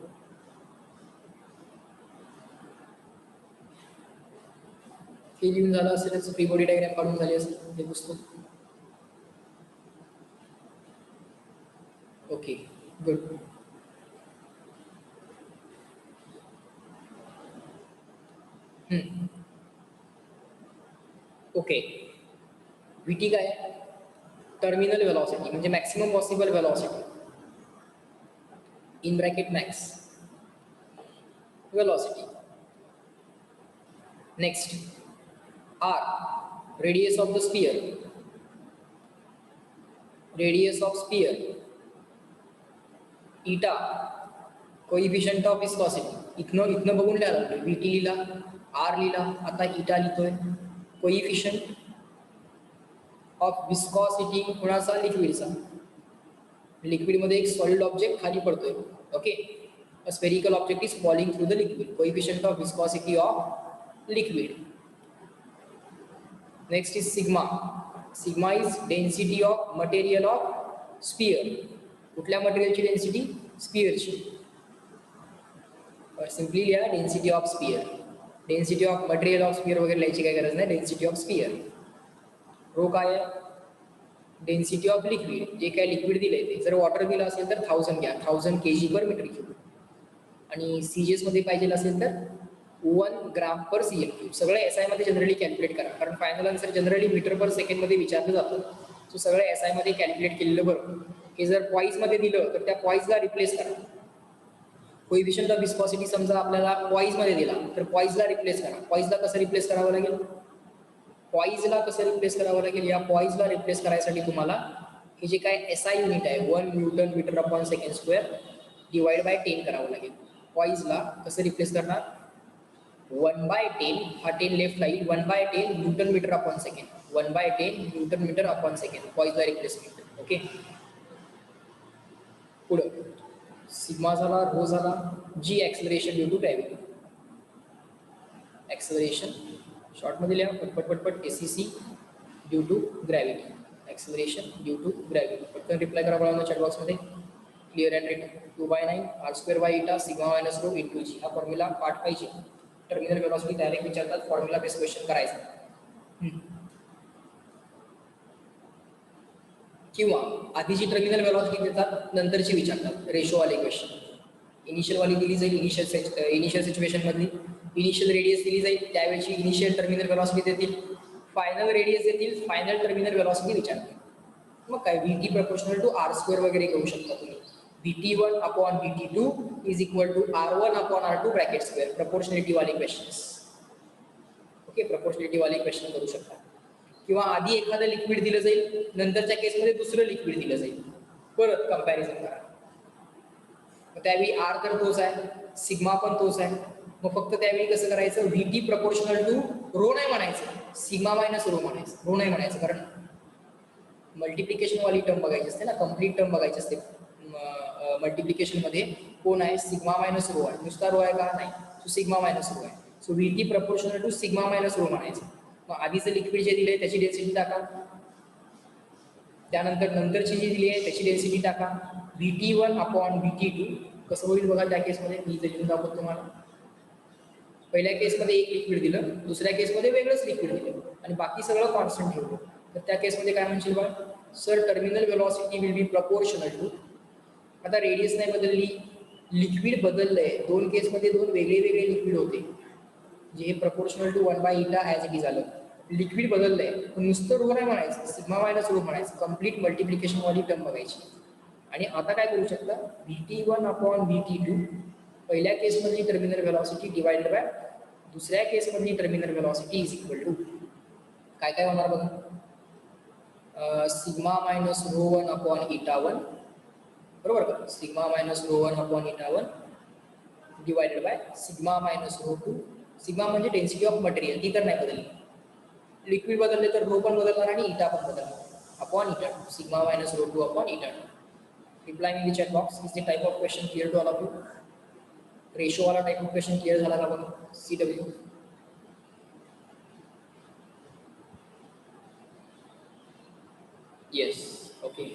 हे लिहून झालं असेल, फ्री बॉडी डायग्राम काढून झाली असेल हे पुस्तक. Okay, good. ओके, व्हीटी काय आहे, टर्मिनल वेलॉसिटी म्हणजे maximum possible velocity in bracket max velocity. Next R radius of the sphere, radius of sphere. Eta coefficient of viscosity. इथनं बघून लिहायला लागलो, व्हीटी लिहिला, आर लिहिला, आता इटा लिहितोय. कोइफिशियंट ऑफ विस्कॉसिटी कोणाचा, लिक्विडचा. लिक्विडमध्ये एक सॉलिड ऑब्जेक्ट खाली पडतोय. Okay, a spherical object is falling through the liquid. Coefficient of viscosity of liquid. Next is sigma. Sigma is density of material of sphere. कुठल्या मटेरियलची डेन्सिटी, स्पियरची. सिम्पली लिहा density of sphere. Density of material of sphere वगैरे लिहायची काही गरज नाही, density of sphere. Row काय आहे, डेन्सिटी ऑफ लिक्विड. जे काय लिक्विड दिलंय ते, जर वॉटर दिलं असेल तर 1000 घ्या, 1000 kg/m³. आणि सीजीएस मध्ये पाहिजे असेल तर 1 g/cm³. सगळं एसआय मध्ये जनरली कॅल्क्युलेट करा, कारण फायनल आन्सर जनरली मीटर/सेकंड मध्ये विचारलं जातं. सो सगळं एसआय मध्ये कॅल्क्युलेट केलेलं बरं. हे जर पॉईज मध्ये दिलं तर त्या पॉईजला रिप्लेस करा. कोइफिशियंट ऑफ विस्कॉसिटी समजा आपल्याला पॉईज मध्ये दिला तर पॉईजला रिप्लेस करा. पॉईजला कसं रिप्लेस करावं लागेल, पॉईजला कसं रिप्लेस करावं लागेल, या पॉईजला रिप्लेस करायसाठी तुम्हाला हे जे काय एसआय युनिट आहे 1 Nm/s² डिवाइड बाय 10 करावं लागेल. पॉईजला कसं रिप्लेस करणार, 1/10, हा 10 लेफ्ट राहील, 1/10 Nm/s. 1/10 Nm/s पॉईजला रिप्लेसमेंट. ओके, पुढं सिग्मा झाला, रो झाला, G acceleration due to gravity. Acceleration शॉर्टमध्ये लिहा पटपट, ACC due to gravity. Acceleration due to gravity. पटकन रिप्लाय करा बघा चॅट बॉक्समध्ये. Clear and written. 2/9 r² by eta sigma minus rho into G. हा फॉर्म्युला पाठ पाहिजे. टर्मिनल वेलॉसिटी डायरेक्ट विचारतात, फॉर्म्युला बेस क्वेश्चन करायचा. किंवा आधीची टर्मिनल वेलॉसिटी देतात, नंतरची विचारतात रेशोवाले क्वेश्चन. इनिशियल वाली दिली जाईल, इनिशियल सिच्युएशन मधली इनिशियल रेडियस दिली जाईल, त्यावेळेची इनिशियल टर्मिनल वेलॉसिटी देतील, फायनल रेडियस देतील, फायनल टर्मिनल वेलॉसिटी विचारतील. मग काय VT प्रपोर्शनल टू R² वगैरे करू शकता तुम्ही. VT1 upon VT2 is equal to R1 upon R2 bracket square. Proportionality वाले क्वेश्चन्स. ओके, प्रपोर्शनॅलिटी वाले क्वेश्चन करू शकता. किंवा आधी एखादं लिक्विड दिलं जाईल, नंतरच्या केसमध्ये दुसरं लिक्विड दिलं जाईल, परत कंपॅरिझन करा. मग त्यावेळी R तर तोच आहे, सिग्मा पण तोच आहे. मग फक्त त्यावेळी कसं करायचं, VT प्रपोर्शनल टू रो नाही म्हणायचं, सिग्मा मायनस रो म्हणायचं. रो नाही म्हणायचं, कारण मल्टिप्लिकेशन वाली टर्म बघायची असते ना, कम्प्लीट टर्म बघायची असते. मल्टिप्लिकेशन मध्ये कोण आहे, सिग्मा मायनस रो आहे. नुसता रो आहे का, नाही, सो सिग्मा मायनस रो आहे. So VT proportional to sigma minus rho म्हणायचं. मग आधीचं लिक्विड जे दिले त्याची डेन्सिटी टाका, त्यानंतर नंतरची जी दिली आहे त्याची डेन्सिटी टाका. VT1 अपॉन VT2 कसं होईल बघा त्या केसमध्ये. मी इथे लिहून दाखवतो तुम्हाला. पहिल्या केसमध्ये एक लिक्विड दिलं, दुसऱ्या केसमध्ये वेगळंच लिक्विड दिलं, आणि बाकी सगळं कॉन्स्टंट ठेवलं. तर त्या केसमध्ये काय म्हणशील बघा, sir terminal velocity will be proportional to. आता रेडियस नाही बदलली, लिक्विड बदललंय. दोन केसमध्ये दोन वेगळे वेगळे लिक्विड होते, जे हे proportional to 1/η as it is आलं. लिक्विड बदललंय, पण नुसतं रो नाही म्हणायचं, सिग्मा मायनस रो म्हणायचं. कम्प्लीट मल्टिप्लिकेशन वाली टर्म बघायची. आणि आता काय करू शकता, VT1 अपॉन VT2 पहिल्या केसमधली टर्मिनल वेलॉसिटी डिवाइडेड बाय दुसऱ्या केसमधली terminal velocity is equal to काय काय होणार बघा, सिग्मा मायनस रो 1 अपॉन η1, बरोबर का, sigma minus rho 1 upon η1 divided by sigma minus rho 2. Sigma म्हणजे डेन्सिटी ऑफ मटेरियल, ती तर नाही बदलली. लिक्विड बदलले तर रो पण बदलणार आणि इटा पण बदलणार, upon η2. Sigma minus rho 2 upon η2. Reply in the chat box. Is the type of question clear to all of you? Ratio वाला type of question clear झाला का बघा. CW. Yes. Okay.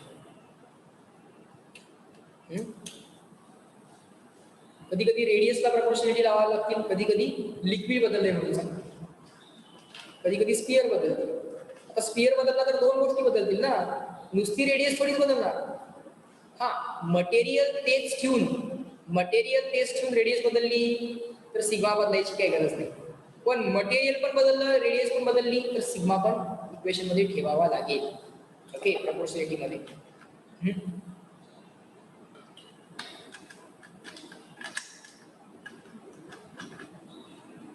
कधी कधी रेडियसला प्रपोर्शनॅलिटी लावायला लागतील, कधी कधी लिक्विड बदलले म्हणून, कधी कधी स्पियर बदलते. आता स्पियर बदलला तर दोन गोष्टी बदलतील ना, नुसती रेडियस थोडीच बदलणार. हा, मटेरियल तेच ठेवून रेडियस बदलली तर सिग्मा बदलायची काही गरज नाही. पण मटेरियल पण बदललं, रेडियस पण बदलली तर सिग्मा पण इक्वेशन मध्ये ठेवावा लागेल. ओके, प्रपोर्शनॅलिटी मध्ये.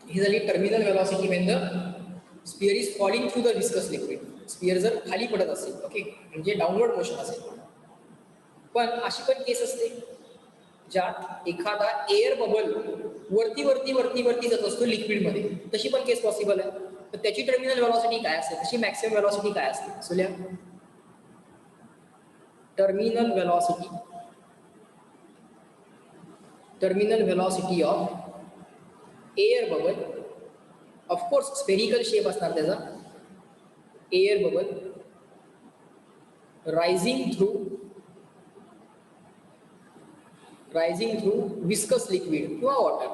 ही झाली terminal velocity when the sphere is falling through the viscous liquid. Sphere जर खाली पडत असेल, ओके, म्हणजे डाऊनवर्ड मोशन असेल. पण अशी पण केस असते ज्यात एखादा एअर बबल वरती वरती वरती वरती जात असतो लिक्विड मध्ये, तशी पण केस पॉसिबल आहे. तर त्याची टर्मिनल वेलॉसिटी काय असते, तशी मॅक्सिमम वेलॉसिटी काय असते. सो लिहा, terminal velocity of air bubble, of course spherical shape असणार त्याचा, air bubble rising through viscous liquid किंवा वॉटर.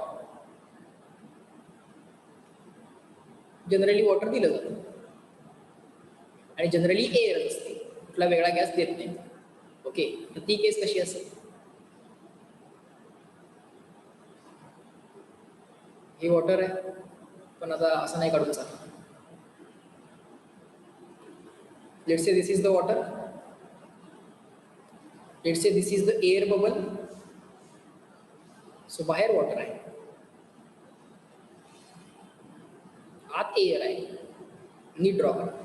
जनरली वॉटर दिलं जातं आणि जनरली एअर असते, कुठला वेगळा गॅस देत नाही. ओके, तर ती केस कशी असेल, हे वॉटर आहे, पण आता असं नाही काढून चालत. Let's say this is the water, let's say this is the air bubble. So बाहेर वॉटर आहे, आत एअर आहे. नीट ड्रॉ करा.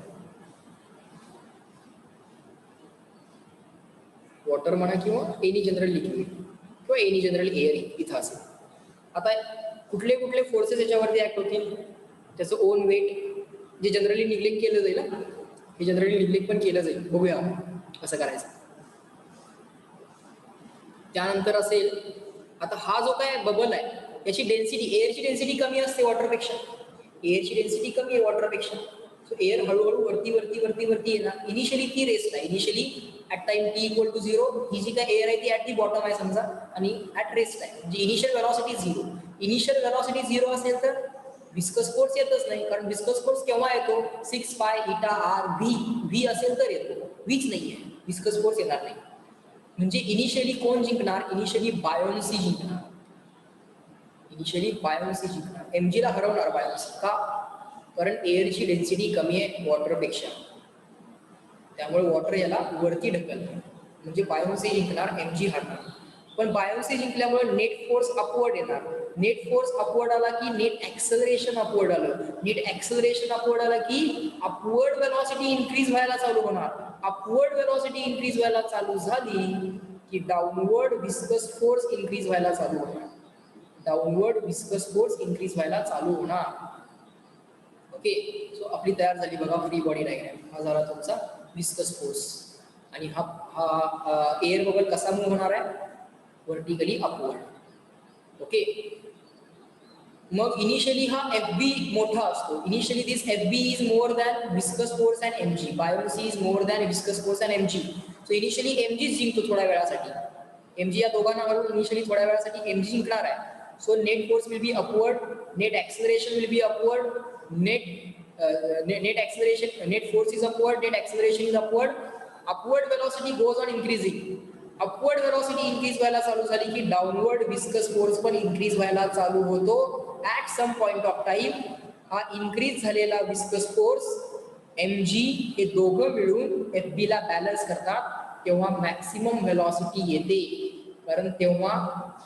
वॉटर म्हणा किंवा एनी जनरल लिक्विड किंवा एनी जनरल एअर इथं असेल. आता कुठले कुठले फोर्सेस याच्यावरती ऍक्ट होतील, त्याचं ओन वेट जे जनरली निग्लेक्ट केलं जाईल, हे जनरली निग्लेक्ट पण केलं जाईल. बघूया कसं करायचं. त्यानंतर असेल, आता हा जो काय बबल आहे याची डेन्सिटी, एअरची डेन्सिटी कमी असते वॉटरपेक्षा, एअरची डेन्सिटी कमी आहे वॉटरपेक्षा. सो एअर हळूहळू वरती वरती वरती वरती येणार. इनिशियली ती रेस्ट आहे, इनिशियली ॲट टाइम t = 0 ही जी काय एअर आहे ती ॲट दी बॉटम आहे समजा, आणि ॲट रेस्ट आहे, म्हणजे इनिशियल वेलॉसिटी 0. इनिशियल वेलॉसिटी 0 असेल तर विस्कस फोर्स येतच नाही, कारण विस्कस फोर्स केव्हा येतो 6 पाय इटा आर व्ही असेल तर येतो, व्हीच नाहीये, विस्कस फोर्स येणार नाही. म्हणजे इनिशियली कोण जिंकणार, इनिशियली बायोन्सी जिंकणार, इनिशियली बायोन्सी जिंकणार, एमजीला हरवणार बायोन्सी. का? कारण एअरची डेन्सिटी कमी आहे वॉटरपेक्षा, त्यामुळे वॉटर याला वरती ढकलणार, म्हणजे बायोन्सी जिंकणार, एमजी हरणार. पण बायोन्सी जिंकल्यामुळे नेट फोर्स अपवर्ड येणार, नेट फोर्स अपवर्ड आला की नेट ऍक्सलरेशन अपवर्ड आलं, नेट ऍक्सलरेशन अपवर्ड आला की अपवर्ड वेलॉसिटी इन्क्रीज व्हायला चालू होणार, अपवर्ड वेलॉसिटी इन्क्रीज व्हायला चालू झाली की डाऊनवर्ड विस्कस फोर्स इन्क्रीज व्हायला चालू होणार, डाऊनवर्ड विस्कस फोर्स इन्क्रीज व्हायला चालू होणार. ओके, सो आपली तयार झाली बघा फ्री बॉडी डायग्राम. हा झाला तुमचा विस्कस फोर्स. आणि हा एअर बबल कसा मूव्ह होणार आहे, व्हर्टिकली अपवर्ड. ओके, मग इनिशियली हा एफ बी मोठा असतो, initially this F B is more than viscous force and M G, buoyancy is more than viscous force and M G. So initially M G जिंकतो थोड्या वेळासाठी, M G या दोघांना हरवून इनिशियली थोड्या वेळासाठी एम जी जिंकणार आहे. So net force will be upward, net acceleration will be upward, net acceleration, net force is upward, net acceleration is upward, upward velocity goes on increasing. Upward velocity increase व्हायला चालू झाली की downward viscous force पण increase व्हायला चालू होतो. At some point of time हा increase झालेला viscous force mg हे दोघं मिळून fb ला बॅलन्स करतात, तेव्हा मॅक्सिमम वेलॉसिटी येते. कारण तेव्हा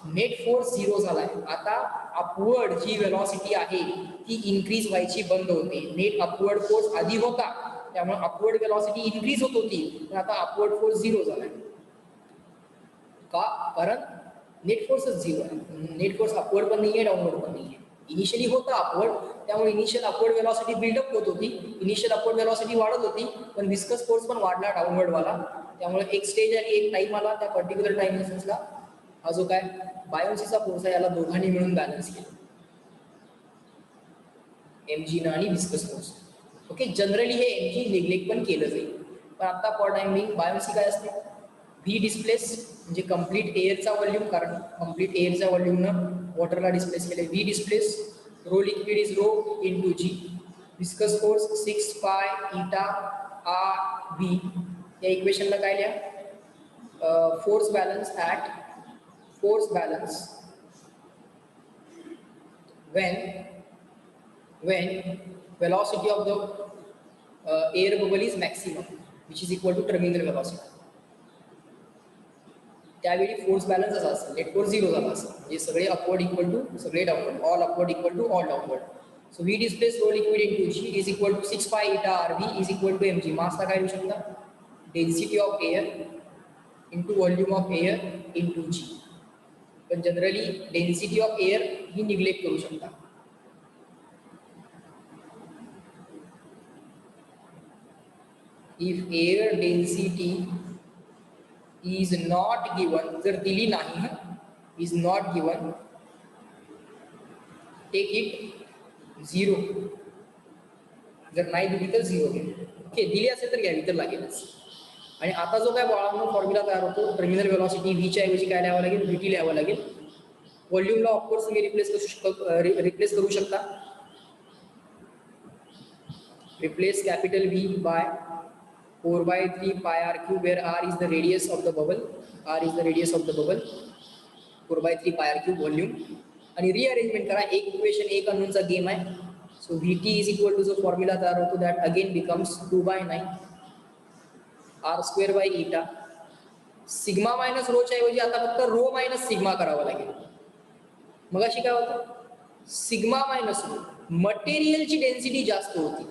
नेट फोर्स 0 झालाय, आता अपवर्ड जी वेलॉसिटी आहे ती इन्क्रीज व्हायची बंद होते. नेट अपवर्ड फोर्स आधी होता, त्यामुळे अपवर्ड वेलॉसिटी इन्क्रीज होत होती, पण आता अपवर्ड फोर्स 0 झालाय. का? कारण नेट फोर्सच 0 आहे, नेट फोर्स अपवर्ड पण नाहीये, डाऊनवर्ड पण नाहीये. इनिशियली होता अपवर्ड, त्यामुळे इनिशियल अपवर्ड वेलॉसिटी बिल्डअप होत होती, इनिशियल अपवर्ड वेलॉसिटी वाढत होती, पण विस्कस फोर्स पण वाढला डाऊनवर्ड वाला. त्यामुळे एक स्टेज आणि एक टाइम आला, त्या पर्टिक्युलर टाइम इन्स्टन्सला हा जो काय बायोन्सीचा फोर्स आहे याला दोघांनी मिळून बॅलन्स केला, एमजी ना आणि विस्कस फोर्स. ओके, जनरली हे एमजी निग्लेक्ट पण केलं जाईल, पण आता फॉर टाइम बिंग बायोन्सी काय असते, व्ही डिस्प्लेस म्हणजे कम्प्लीट एअरचा व्हॉल्यूम, कारण कम्प्लीट एअरच्या व्हॉल्यूमनं वॉटरला डिस्प्लेस केले. V displace, rho liquid is rho into G, viscous force 6 pi eta R V. या इक्वेशनला काय लिहा, force balance at force balance when velocity of the air bubble is maximum, which is equal to terminal velocity. त्यावेळी force balance असा असेल, net force 0 झाला असेल, म्हणजे सगळे अपवर्ड इक्वल टू सगळे downward, all upward equal to all downward. So v displace rho liquid into G is equal to 6 pi eta R v is equal to m g. मासला काय लिहू शकता, density of air into volume of air into g. पण generally density of air ही neglect करू शकता. If air density is not given, जर दिली नाही, is not given, take it 0. जर नाही दिली तर 0 घ्या. ओके, दिली असेल तर घ्यावी तर लागेलच. आणि आता जो काय बाळांनो फॉर्म्युला तयार होतो, टर्मिनल वेलॉसिटी व्हीच्या ऐवजी काय लिहावं लागेल, व्हीटी लिहावं लागेल. व्हॉल्यूमला ऑफकोर्स तुम्ही रिप्लेस करू शकता, replace capital V by 4/3 pi r cube, where r is the radius of the bubble, r is the radius of the bubble, 4/3 pi r cube volume. आणि रिअरेंजमेंट करा, एक इक्वेशन एक अननोनचा गेम आहे. So VT is equal to जो formula तयार होतो that again becomes 2/9 R square by eta. Sigma minus रोच्या ऐवजी आता फक्त रो मायनस सिग्मा करावं लागेल. मग अशी काय होतं, सिग्मा मायनस रो, मटेरियलची डेन्सिटी जास्त होती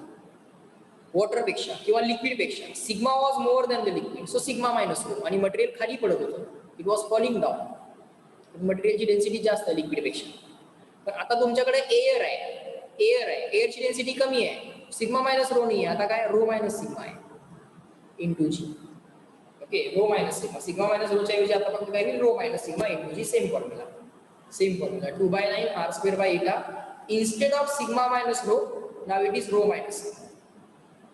वॉटरपेक्षा किंवा लिक्विडपेक्षा. Sigma was more than the liquid, so sigma minus rho, आणि मटेरियल खाली पडत होतं, इट वॉज फॉलिंग डाऊन. मटेरियलची डेन्सिटी जास्त आहे लिक्विडपेक्षा. पण आता तुमच्याकडे एअर आहे, एअरची डेन्सिटी कमी आहे, सिग्मा मायनस रो नाही आहे, आता काय रो मायनस सिग्मा आहे into g. Okay, rho minus sigma, sigma minus रोच्या ऐवजी आता फक्त काय होईल, rho minus sigma into g. Same formula 2/9 r square by eta. Instead of sigma minus rho, now it is rho minus sigma.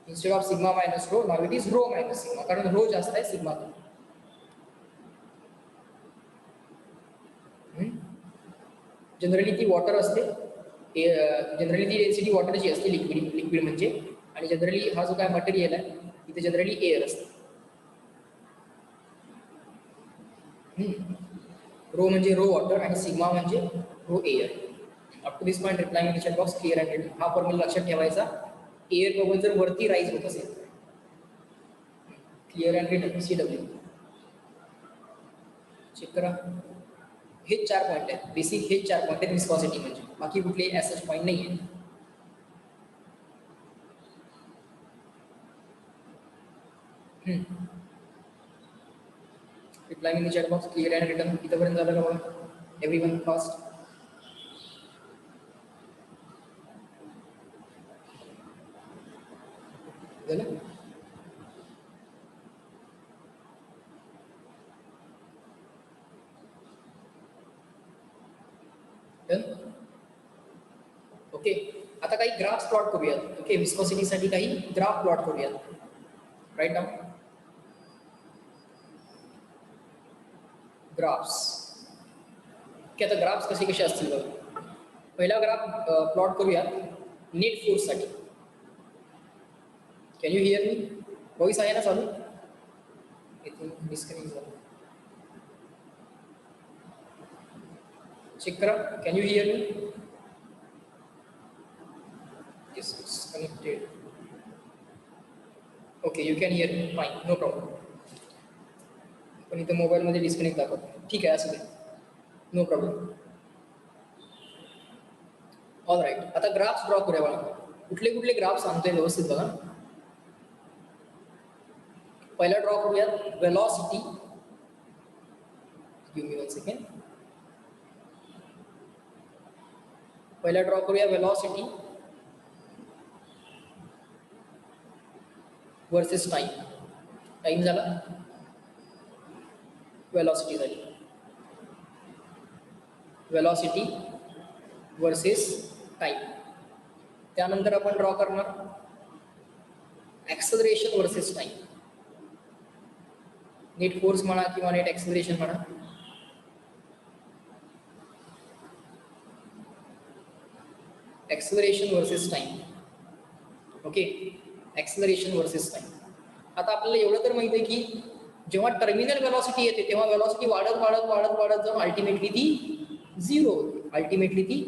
Instead of sigma minus rho, now it is rho minus sigma, कारण rho जास्त आहे sigma कमी. Generally ती water असते, generally ती density वॉटरची असते, liquid म्हणजे, आणि जनरली हा जो काय मटेरियल आहे इथे जनरली एअर असतं. रो म्हणजे रो वॉटर आणि सिग्मा म्हणजे rho air. Up to this point reply in the chat box clear and written. हा फॉर्म्युला लक्षात ठेवायचा. एअर बबल जर वरती राईज होत असेल, clear and written CW. Check करा. हेच 4 पॉईंट आहेत बेसिक, हेच 4 पॉईंट आहेत विस्कॉसिटी म्हणजे, बाकी कुठले ॲज पॉईंट नाही आहे. Reply in the chat box clear and written. इथंपर्यंत झालं का बघा एव्हरीवन फास्ट. झालं. ओके, आता काही ग्राफ्स प्लॉट करूयात. ओके, विस्कोसिटीसाठी काही ग्राफ प्लॉट करूयात. Right down graphs. ओके, आता ग्राफ्स कसे असतील बघा. पहिला ग्राफ प्लॉट करूयात नेट फोर्ससाठी. Can you hear me? Voice आहे ना चालू? इथून डिस्कनेक्ट झालं. चेक करा. Can you hear me? Yes, it's connected. Okay, you can hear me. Fine, no problem. पण इथं मोबाईलमध्ये डिस्कनेक्ट दाखवतो. ठीक आहे, असू दे, नो प्रॉब्लेम. All right. आता ग्राफ्स ड्रॉ करूया बघा. कुठले कुठले ग्राफ्स सांगतोय व्यवस्थित बघा. पहिला ड्रॉ करूयात वेलॉसिटी. Give me 1 second. पहिला ड्रॉ करूया वेलॉसिटी वर्सेस टाइम. टाइम झाला, वेलॉसिटी झाली. Velocity versus time. त्यानंतर आपण ड्रॉ करणार acceleration versus time. Net force म्हणा किंवा नेट ॲक्सलरेशन म्हणा. Acceleration versus time. Okay, acceleration versus time. आता आपल्याला एवढं तर माहिती आहे की जेव्हा टर्मिनल वेलॉसिटी येते तेव्हा वेलॉसिटी वाढत वाढत वाढत वाढत जाऊन अल्टिमेटली ती 0 होते. अल्टिमेटली ती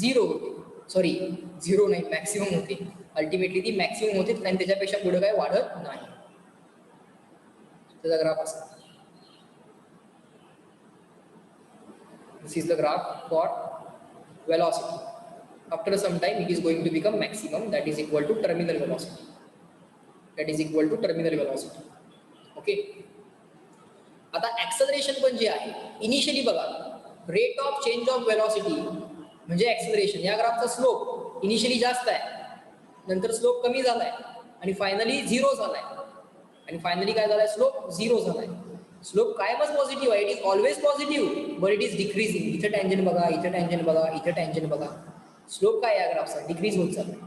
0 होते. सॉरी, 0 नाही, मॅक्सिमम होते. अल्टिमेटली ती मॅक्सिमम होते आणि त्याच्यापेक्षा पुढे काय वाढत नाही. त्याचा ग्राफ असा. This is the graph for velocity. After some time it is going to become maximum, that is equal to terminal velocity. That is equal to terminal velocity. Okay. आता ॲक्सलरेशन पण जे आहे इनिशियली बघा, rate of change of velocity म्हणजे acceleration. या ग्राफचा slope initially जास्त आहे, नंतर स्लोप कमी झालाय आणि फायनली 0 झालाय. आणि फायनली काय झालाय? स्लोप 0 झालाय. स्लोप कायमच पॉझिटिव्ह आहे. It is always positive, but it is decreasing. इथं टँजंट बघा, इथं टँजंट बघा, इथं टँजंट बघा. स्लोप काय या ग्राफचा? डिक्रीज होत चाललाय.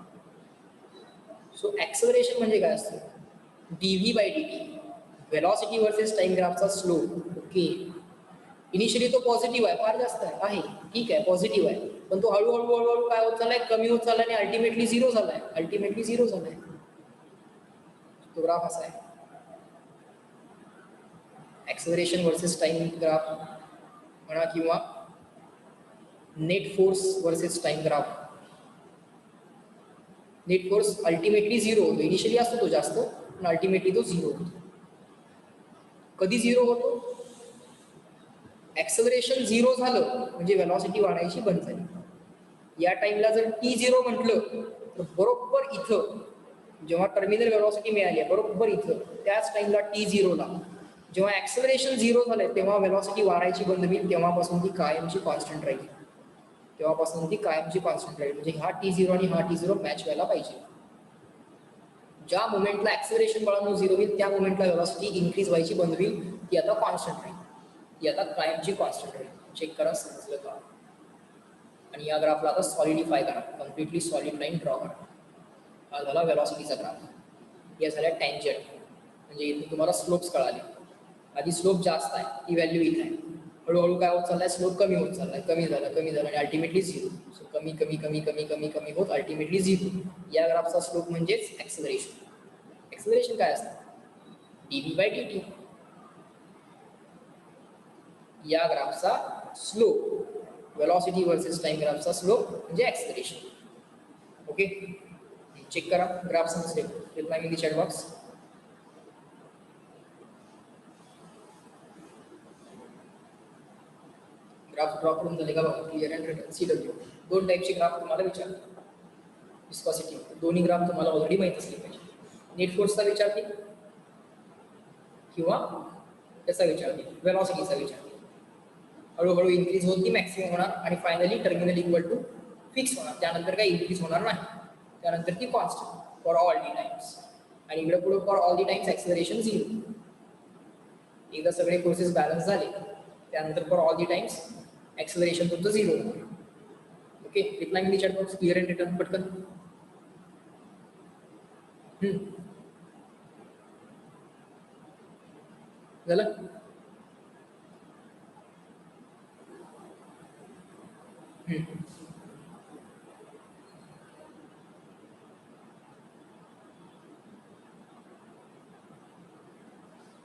सो ॲक्सलरेशन म्हणजे काय असतं? dv/dt. Velocity versus time ग्राफचा slope. Okay, initially तो पॉझिटिव्ह आहे, फार जास्त आहे, ठीक आहे, पॉझिटिव्ह आहे, पण तो हळूहळू हळूहळू काय होत चाललाय? कमी होत चाललाय आणि अल्टिमेटली 0 झालाय. अल्टिमेटली 0 झालाय. तो ग्राफ असा आहे. ॲक्सलरेशन वर्सेस टाइम ग्राफ म्हणा किंवा net force versus time graph. Net force ultimately 0 होतो. इनिशियली असतो तो जास्त, पण अल्टिमेटली तो 0 होतो. कधी 0 होतो? ॲक्सलरेशन 0 झालं म्हणजे वेलॉसिटी वाढायची बंद झाली. या टाइमला जर t0 म्हटलं तर बरोबर इथं जेव्हा टर्मिनल वेलॉसिटी मिळाली आहे बरोबर इथं त्याच टाइमला t0 ला जेव्हा ॲक्सलरेशन 0 झालंय तेव्हा वेलॉसिटी वाढायची बंद होईल. तेव्हापासून ती कायमची कॉन्स्टंट राहील. तेव्हापासून ती कायमची कॉन्स्टंट राहील. म्हणजे हा t0 आणि हा t0 मॅच व्हायला पाहिजे. ज्या मोमेंटला ॲक्सलरेशन बाळांनो 0 होईल त्या मोमेंटला वेलॉसिटी इन्क्रीज व्हायची बंद होईल. ती आता कॉन्स्टंट राहील. ती आता कायमची कॉन्स्टंट राहील. चेक करा, समजलं का? आणि या ग्राफला आता सॉलिडिफाय करा. कम्प्लिटली सॉलिड लाईन ड्रॉ करा. हा झाला वेलॉसिटीचा ग्राफ. या झाल्या टँजंट, म्हणजे इथे तुम्हाला स्लोप्स कळाले. आधी स्लोप जास्त आहे, ती व्हॅल्यू इथे आहे. हळूहळू काय होत चाललाय, स्लोप कमी होत चाललाय, कमी झाला आणि अल्टिमेटली झिरो. सो कमी कमी कमी कमी कमी कमी होत अल्टिमेटली झिरो. या ग्राफचा स्लोप म्हणजेच ऍक्सेलरेशन. ऍक्सेलरेशन काय असतं, dv/dt. या ग्राफचा slope, velocity versus time ग्राफचा slope म्हणजे ऍक्सेलरेशन. ओके, चेक करा ग्राफ समजले, reply in the chat box. Graph draw करून झाले का बघा, क्लिअर अँड रिटर्न. CW दोन टाईपचे ग्राफ तुम्हाला विचारतात विस्कॉसिटी. दोन्ही ग्राफ तुम्हाला ऑलरेडी माहित असले पाहिजे. नेट फोर्सचा विचारते किंवा त्याचा विचारते, वेलॉसिटीचा विचारते. हळूहळू इन्क्रीज होत ती मॅक्सिमम होणार आणि finally terminal equal to fix होणार. त्यानंतर काही इन्क्रीज होणार नाही, त्यानंतर ती constant for all the times. आणि इकडे पुढे for all the times acceleration zero. एकदा सगळे फोर्सेस बॅलन्स झाले त्यानंतर for all the times acceleration तुमचं zero. Okay, reply in the chat box, clear and return पटकन. झालं.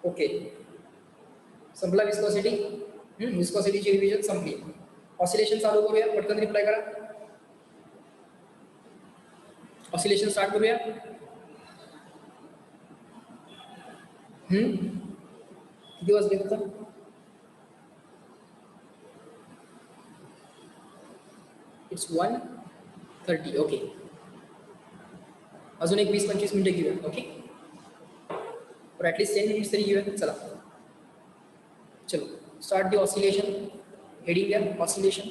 ओके, संपला विस्कॉसिटी. विस्कॉसिटीची रिव्हिजन संपली. ऑसिलेशन चालू करूया, पटकन रिप्लाय करा. ऑसिलेशन स्टार्ट करूया. किती वाजले आता? इट्स 1:30. ओके, अजून एक 20-25 मिनिटं घेऊया. ओके, और ॲटलीस्ट 10 मिनिट्स तरी घेऊया. चला, चलो स्टार्ट दी ऑसिलेशन. हेडिंग द्या ऑसिलेशन.